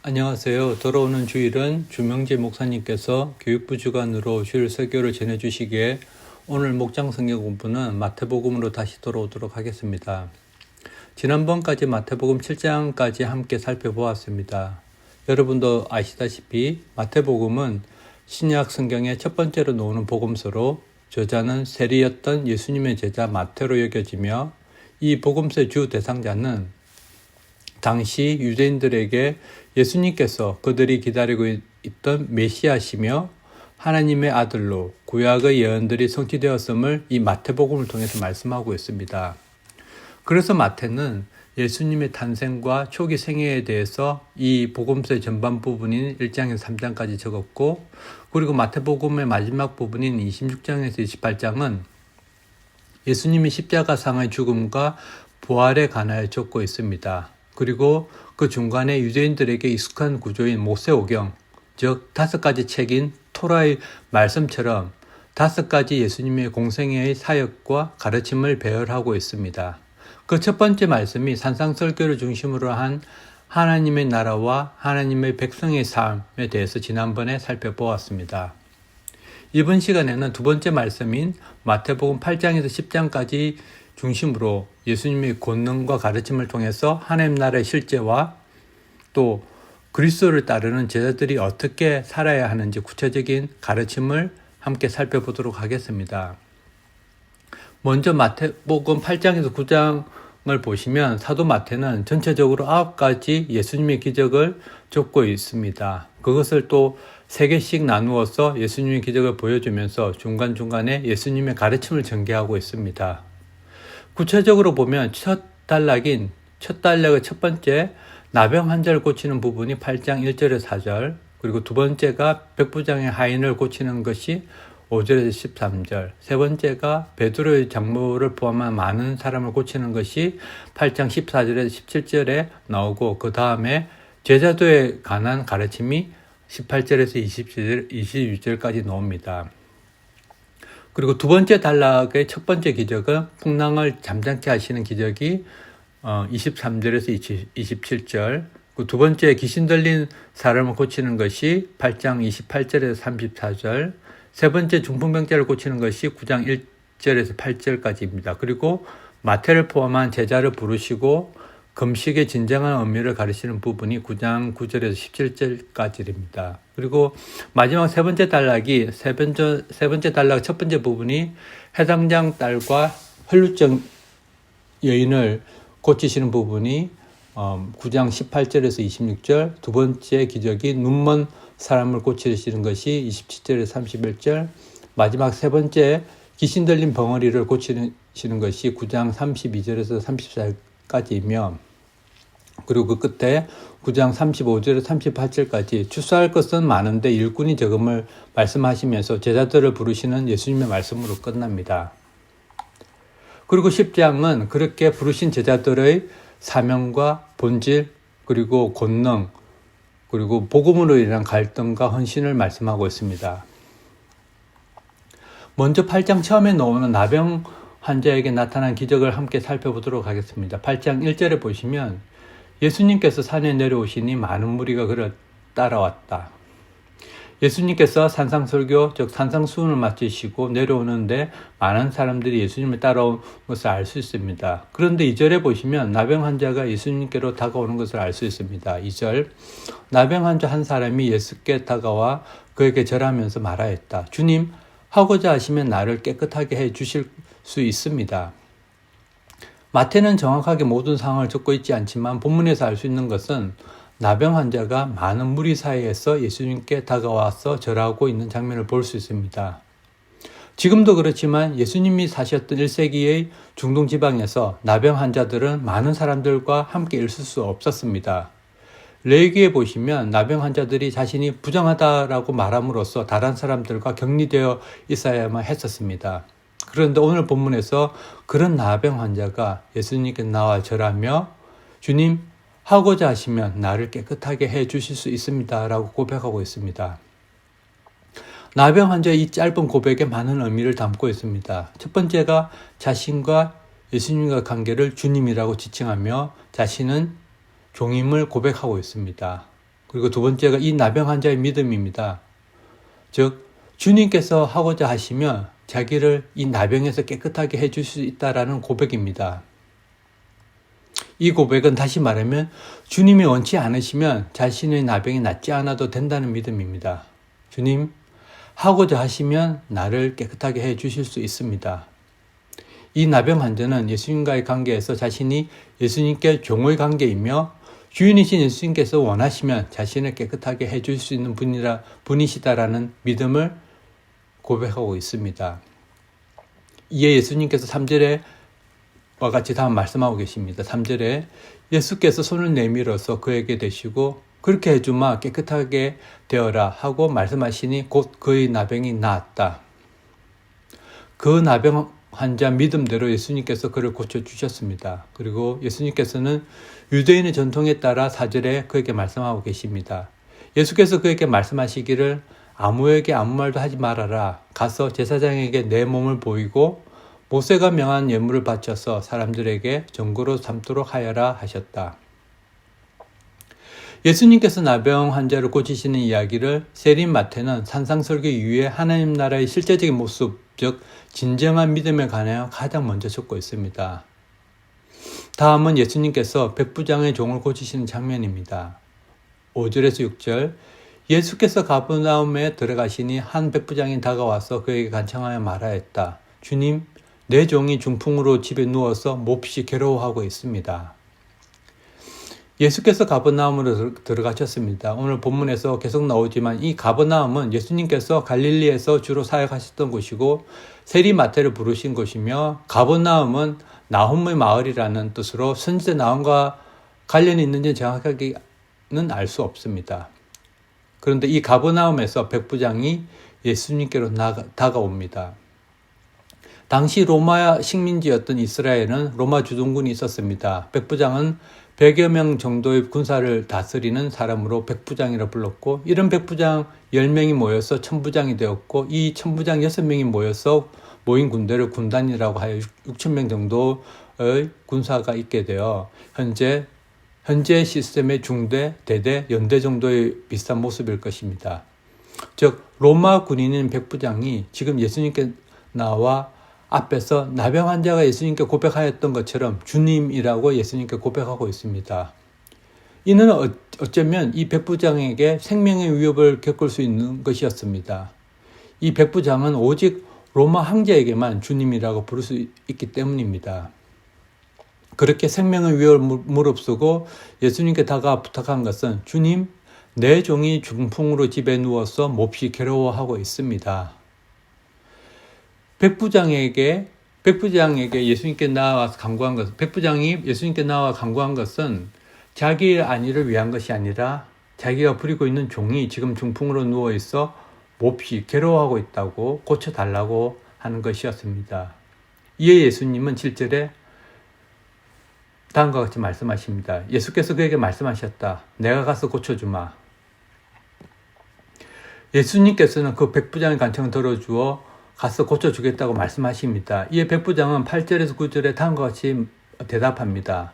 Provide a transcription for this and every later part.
안녕하세요. 돌아오는 주일은 주명재 목사님께서 교육부 주관으로 주일 설교를 전해주시기에 오늘 목장 성경 공부는 마태복음으로 다시 돌아오도록 하겠습니다. 지난번까지 마태복음 7장까지 함께 살펴보았습니다. 여러분도 아시다시피 마태복음은 신약 성경의 첫 번째로 나오는 복음서로 저자는 세리였던 예수님의 제자 마태로 여겨지며 이 복음서의 주 대상자는 당시 유대인들에게 예수님께서 그들이 기다리고 있던 메시아시며 하나님의 아들로 구약의 예언들이 성취되었음을 이 마태복음을 통해서 말씀하고 있습니다. 그래서 마태는 예수님의 탄생과 초기 생애에 대해서 이 복음서의 전반 부분인 1장에서 3장까지 적었고, 그리고 마태복음의 마지막 부분인 26장에서 28장은 예수님이 십자가상의 죽음과 부활에 관하여 적고 있습니다. 그리고 그 중간에 유대인들에게 익숙한 구조인 모세오경, 즉 5가지 책인 토라의 말씀처럼 5가지 예수님의 공생애의 사역과 가르침을 배열하고 있습니다. 그 첫 번째 말씀이 산상설교를 중심으로 한 하나님의 나라와 하나님의 백성의 삶에 대해서 지난번에 살펴보았습니다. 이번 시간에는 두 번째 말씀인 마태복음 8장에서 10장까지 중심으로 예수님의 권능과 가르침을 통해서 하나님 나라의 실제와 또 그리스도를 따르는 제자들이 어떻게 살아야 하는지 구체적인 가르침을 함께 살펴보도록 하겠습니다. 먼저 마태복음 8장에서 9장을 보시면 사도 마태는 전체적으로 9가지 예수님의 기적을 적고 있습니다. 그것을 또 3개씩 나누어서 예수님의 기적을 보여주면서 중간중간에 예수님의 가르침을 전개하고 있습니다. 구체적으로 보면 첫 단락의 첫 번째 나병 환자를 고치는 부분이 8장 1절에서 4절, 그리고 두 번째가 백부장의 하인을 고치는 것이 5절에서 13절, 세 번째가 베드로의 장모를 포함한 많은 사람을 고치는 것이 8장 14절에서 17절에 나오고, 그 다음에 제자도에 관한 가르침이 18절에서 22절까지 나옵니다. 그리고 두 번째 단락의 첫 번째 기적은 풍랑을 잠잠케 하시는 기적이 23절에서 27절, 두 번째 귀신 들린 사람을 고치는 것이 8장 28절에서 34절, 세 번째 중풍병자를 고치는 것이 9장 1절에서 8절까지입니다. 그리고 마태를 포함한 제자를 부르시고 금식의 진정한 의미를 가르치는 부분이 9장 9절에서 17절까지입니다. 그리고 마지막 세 번째 단락이 세 번째 단락 첫 번째 부분이 해당장 딸과 혈루증 여인을 고치시는 부분이 9장 18절에서 26절, 두 번째 기적이 눈먼 사람을 고치시는 것이 27절에서 31절, 마지막 세 번째 귀신 들린 벙어리를 고치시는 것이 9장 32절에서 34절까지이며, 그리고 그 끝에 9장 35절에서 38절까지 출사할 것은 많은데 일꾼이 적음을 말씀하시면서 제자들을 부르시는 예수님의 말씀으로 끝납니다. 그리고 10장은 그렇게 부르신 제자들의 사명과 본질, 그리고 권능, 그리고 복음으로 인한 갈등과 헌신을 말씀하고 있습니다. 먼저 8장 처음에 나오는 나병 환자에게 나타난 기적을 함께 살펴보도록 하겠습니다. 8장 1절에 보시면 예수님께서 산에 내려오시니 많은 무리가 그를 따라왔다. 예수님께서 산상설교, 즉 산상수훈을 마치시고 내려오는데 많은 사람들이 예수님을 따라온 것을 알 수 있습니다. 그런데 2절에 보시면 나병 환자가 예수님께로 다가오는 것을 알 수 있습니다. 2절, 나병 환자 한 사람이 예수께 다가와 그에게 절하면서 말하였다. 주님, 하고자 하시면 나를 깨끗하게 해 주실 수 있습니다. 마태는 정확하게 모든 상황을 적고 있지 않지만 본문에서 알 수 있는 것은 나병 환자가 많은 무리 사이에서 예수님께 다가와서 절하고 있는 장면을 볼 수 있습니다. 지금도 그렇지만 예수님이 사셨던 1세기의 중동 지방에서 나병 환자들은 많은 사람들과 함께 있을 수 없었습니다. 레위기에 보시면 나병 환자들이 자신이 부정하다라고 말함으로써 다른 사람들과 격리되어 있어야만 했었습니다. 그런데 오늘 본문에서 그런 나병 환자가 예수님께 나와 절하며 주님, 하고자 하시면 나를 깨끗하게 해 주실 수 있습니다 라고 고백하고 있습니다. 나병 환자의 이 짧은 고백에 많은 의미를 담고 있습니다. 첫 번째가 자신과 예수님과 관계를 주님이라고 지칭하며 자신은 종임을 고백하고 있습니다. 그리고 두 번째가 이 나병 환자의 믿음입니다. 즉 주님께서 하고자 하시면 자기를 이 나병에서 깨끗하게 해줄 수 있다라는 고백입니다. 이 고백은 다시 말하면 주님이 원치 않으시면 자신의 나병이 낫지 않아도 된다는 믿음입니다. 주님, 하고자 하시면 나를 깨끗하게 해주실 수 있습니다. 이 나병 환자는 예수님과의 관계에서 자신이 예수님께 종의 관계이며 주인이신 예수님께서 원하시면 자신을 깨끗하게 해줄 수 있는 분이시다라는 믿음을 고백하고 있습니다. 이에 예수님께서 3절에 와 같이 다음 말씀하고 계십니다. 3절에 예수께서 손을 내밀어서 그에게 대시고 그렇게 해주마 깨끗하게 되어라 하고 말씀하시니 곧 그의 나병이 나았다. 그 나병 환자 믿음대로 예수님께서 그를 고쳐주셨습니다. 그리고 예수님께서는 유대인의 전통에 따라 4절에 그에게 말씀하고 계십니다. 예수께서 그에게 말씀하시기를 아무에게 아무 말도 하지 말아라. 가서 제사장에게 내 몸을 보이고 모세가 명한 예물을 바쳐서 사람들에게 전거로 삼도록 하여라 하셨다. 예수님께서 나병 환자를 고치시는 이야기를 세린 마태는 산상설교 이후에 하나님 나라의 실제적인 모습, 즉 진정한 믿음에 관하여 가장 먼저 적고 있습니다. 다음은 예수님께서 백부장의 종을 고치시는 장면입니다. 5절에서 6절 예수께서 가버나움에 들어가시니 한 백부장이 다가와서 그에게 간청하여 말하였다. 주님, 내 종이 중풍으로 집에 누워서 몹시 괴로워하고 있습니다. 예수께서 가버나움으로 들어가셨습니다. 오늘 본문에서 계속 나오지만 이 가버나움은 예수님께서 갈릴리에서 주로 사역하셨던 곳이고 세리 마태를 부르신 곳이며 가버나움은 나홈의 마을이라는 뜻으로 선지자 나홈과 관련이 있는지 정확하게는 알 수 없습니다. 그런데 이 가버나움에서 백부장이 예수님께로 다가옵니다. 당시 로마 식민지였던 이스라엘은 로마 주둔군이 있었습니다. 백부장은 100여 명 정도의 군사를 다스리는 사람으로 백부장이라 불렀고 이런 백부장 10명이 모여서 천부장이 되었고 이 천부장 6명이 모여서 모인 군대를 군단이라고 하여 6,000명 정도의 군사가 있게 되어 현재 시스템의 중대, 대대, 연대 정도의 비슷한 모습일 것입니다. 즉 로마 군인인 백부장이 지금 예수님께 나와 앞에서 나병 환자가 예수님께 고백하였던 것처럼 주님이라고 예수님께 고백하고 있습니다. 이는 어쩌면 이 백부장에게 생명의 위협을 겪을 수 있는 것이었습니다. 이 백부장은 오직 로마 황제에게만 주님이라고 부를 수 있기 때문입니다. 그렇게 생명의 위협을 무릅쓰고 예수님께 다가와 부탁한 것은 주님, 내 종이 중풍으로 집에 누워서 몹시 괴로워하고 있습니다. 백부장이 예수님께 나와 간구한 것은 자기의 안위를 위한 것이 아니라 자기가 부리고 있는 종이 지금 중풍으로 누워 있어 몹시 괴로워하고 있다고 고쳐달라고 하는 것이었습니다. 이에 예수님은 7절에 다음과 같이 말씀하십니다. 예수께서 그에게 말씀하셨다. 내가 가서 고쳐주마. 예수님께서는 그 백부장의 간청을 들어주어 가서 고쳐주겠다고 말씀하십니다. 이에 백부장은 8절에서 9절에 다음과 같이 대답합니다.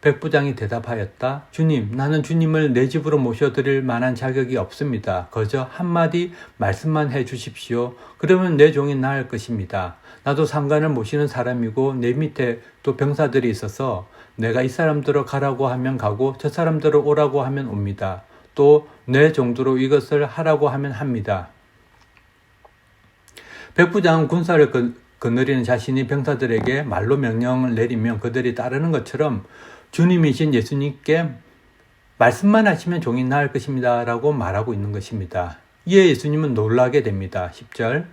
백부장이 대답하였다. 주님, 나는 주님을 내 집으로 모셔드릴 만한 자격이 없습니다. 그저 한마디 말씀만 해주십시오. 그러면 내 종이 나을 것입니다. 나도 상관을 모시는 사람이고 내 밑에 또 병사들이 있어서 내가 이 사람들을 가라고 하면 가고 저 사람들을 오라고 하면 옵니다. 또 내 정도로 이것을 하라고 하면 합니다. 백부장은 군사를 거느리는 자신이 병사들에게 말로 명령을 내리면 그들이 따르는 것처럼 주님이신 예수님께 말씀만 하시면 종이 나을 것입니다 라고 말하고 있는 것입니다. 이에 예수님은 놀라게 됩니다. 10절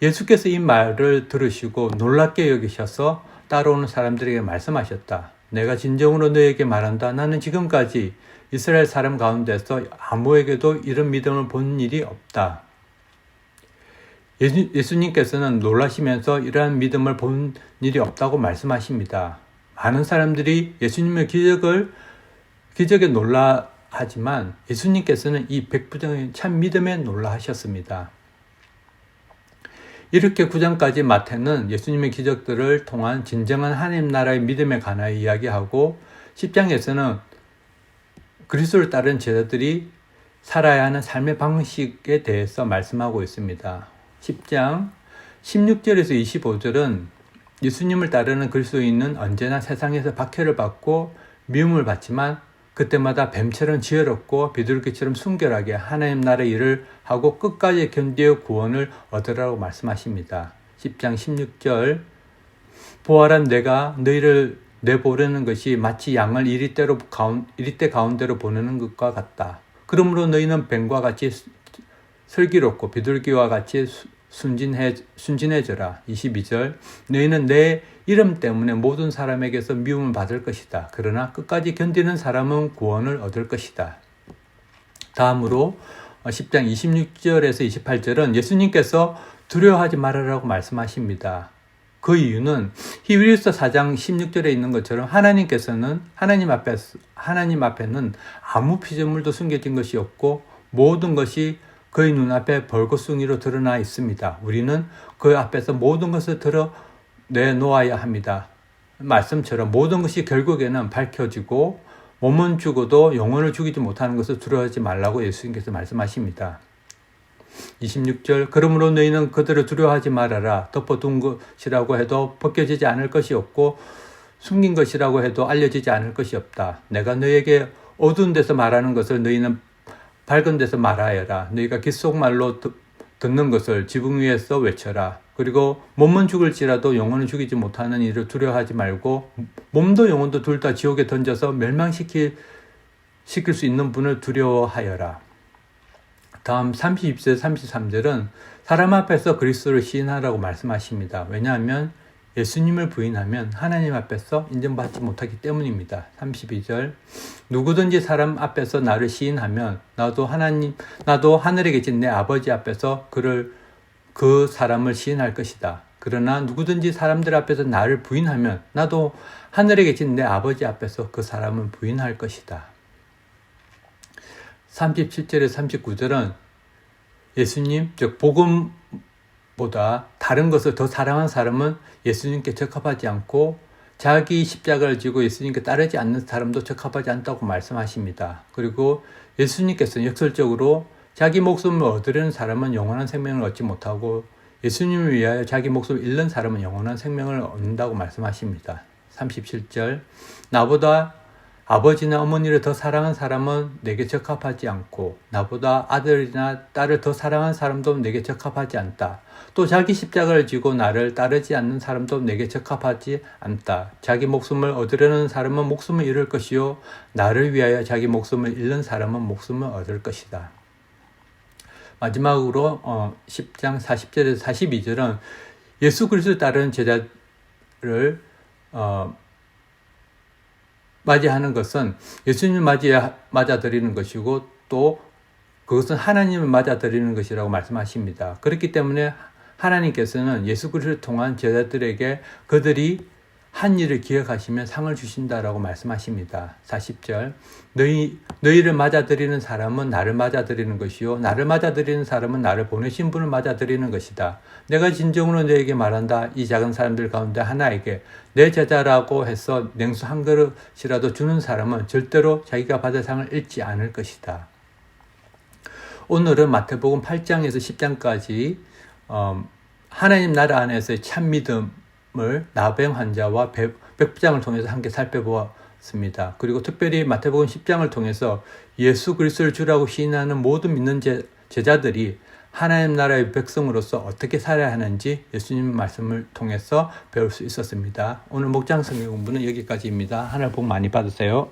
예수께서 이 말을 들으시고 놀랍게 여기셔서 따라오는 사람들에게 말씀하셨다. 내가 진정으로 너에게 말한다. 나는 지금까지 이스라엘 사람 가운데서 아무에게도 이런 믿음을 본 일이 없다. 예수님께서는 놀라시면서 이러한 믿음을 본 일이 없다고 말씀하십니다. 많은 사람들이 예수님의 기적에 놀라하지만 예수님께서는 이 백부장의 참 믿음에 놀라하셨습니다. 이렇게 9장까지 마태는 예수님의 기적들을 통한 진정한 하나님 나라의 믿음에 관하여 이야기하고 10장에서는 그리스도를 따른 제자들이 살아야 하는 삶의 방식에 대해서 말씀하고 있습니다. 10장 16절에서 25절은 예수님을 따르는 그리스도인은 언제나 세상에서 박해를 받고 미움을 받지만 그때마다 뱀처럼 지혜롭고 비둘기처럼 순결하게 하나님 나라의 일을 하고 끝까지 견디어 구원을 얻으라고 말씀하십니다. 10장 16절 부활한 내가 너희를 내보내는 것이 마치 양을 이리대 가운데로 보내는 것과 같다. 그러므로 너희는 뱀과 같이 슬기롭고 비둘기와 같이 순진해져라. 22절 너희는 내 이름 때문에 모든 사람에게서 미움을 받을 것이다. 그러나 끝까지 견디는 사람은 구원을 얻을 것이다. 다음으로 10장 26절에서 28절은 예수님께서 두려워하지 말으라고 말씀하십니다. 그 이유는 히브리서 4장 16절에 있는 것처럼 하나님 앞에는 아무 피조물도 숨겨진 것이 없고 모든 것이 그의 눈앞에 벌거숭이로 드러나 있습니다. 우리는 그 앞에서 모든 것을 드러내놓아야 합니다. 말씀처럼 모든 것이 결국에는 밝혀지고 몸은 죽어도 영혼을 죽이지 못하는 것을 두려워하지 말라고 예수님께서 말씀하십니다. 26절 그러므로 너희는 그들을 두려워하지 말아라. 덮어둔 것이라고 해도 벗겨지지 않을 것이 없고 숨긴 것이라고 해도 알려지지 않을 것이 없다. 내가 너희에게 어두운 데서 말하는 것을 너희는 밝은 데서 말하여라. 너희가 귓속말로 듣는 것을 지붕 위에서 외쳐라. 그리고 몸은 죽을지라도 영혼을 죽이지 못하는 일을 두려워하지 말고 몸도 영혼도 둘 다 지옥에 던져서 멸망시킬 수 있는 분을 두려워하여라. 다음 32절 33절은 사람 앞에서 그리스도를 시인하라고 말씀하십니다. 왜냐하면 예수님을 부인하면 하나님 앞에서 인정받지 못하기 때문입니다. 32절 누구든지 사람 앞에서 나를 시인하면 나도 하늘에 계신 내 아버지 앞에서 그 사람을 시인할 것이다. 그러나 누구든지 사람들 앞에서 나를 부인하면 나도 하늘에 계신 내 아버지 앞에서 그 사람을 부인할 것이다. 37절에서 39절은 예수님, 즉 복음보다 다른 것을 더 사랑한 사람은 예수님께 적합하지 않고 자기 십자가를 지고 예수님께 따르지 않는 사람도 적합하지 않다고 말씀하십니다. 그리고 예수님께서는 역설적으로 자기 목숨을 얻으려는 사람은 영원한 생명을 얻지 못하고 예수님을 위하여 자기 목숨을 잃는 사람은 영원한 생명을 얻는다고 말씀하십니다. 37절 나보다 아버지나 어머니를 더 사랑한 사람은 내게 적합하지 않고 나보다 아들이나 딸을 더 사랑한 사람도 내게 적합하지 않다. 또 자기 십자가를 지고 나를 따르지 않는 사람도 내게 적합하지 않다. 자기 목숨을 얻으려는 사람은 목숨을 잃을 것이요 나를 위하여 자기 목숨을 잃는 사람은 목숨을 얻을 것이다. 마지막으로 10장 40절에서 42절은 예수 그리스도를 따르는 제자를 맞이하는 것은 예수님을 맞아들이는 것이고 또 그것은 하나님을 맞아들이는 것이라고 말씀하십니다. 그렇기 때문에 하나님께서는 예수 그리스도를 통한 제자들에게 그들이 한 일을 기억하시면 상을 주신다라고 말씀하십니다. 40절 너희를 맞아들이는 사람은 나를 맞아들이는 것이요 나를 맞아들이는 사람은 나를 보내신 분을 맞아들이는 것이다. 내가 진정으로 너에게 말한다. 이 작은 사람들 가운데 하나에게 내 제자라고 해서 냉수 한 그릇이라도 주는 사람은 절대로 자기가 받을 상을 잃지 않을 것이다. 오늘은 마태복음 8장에서 10장까지 하나님 나라 안에서의 참 믿음을 나병 환자와 백부장을 통해서 함께 살펴보았습니다. 그리고 특별히 마태복음 10장을 통해서 예수 그리스도를 주라고 시인하는 모든 믿는 제자들이 하나님 나라의 백성으로서 어떻게 살아야 하는지 예수님 말씀을 통해서 배울 수 있었습니다. 오늘 목장 성경 공부는 여기까지입니다. 하늘 복 많이 받으세요.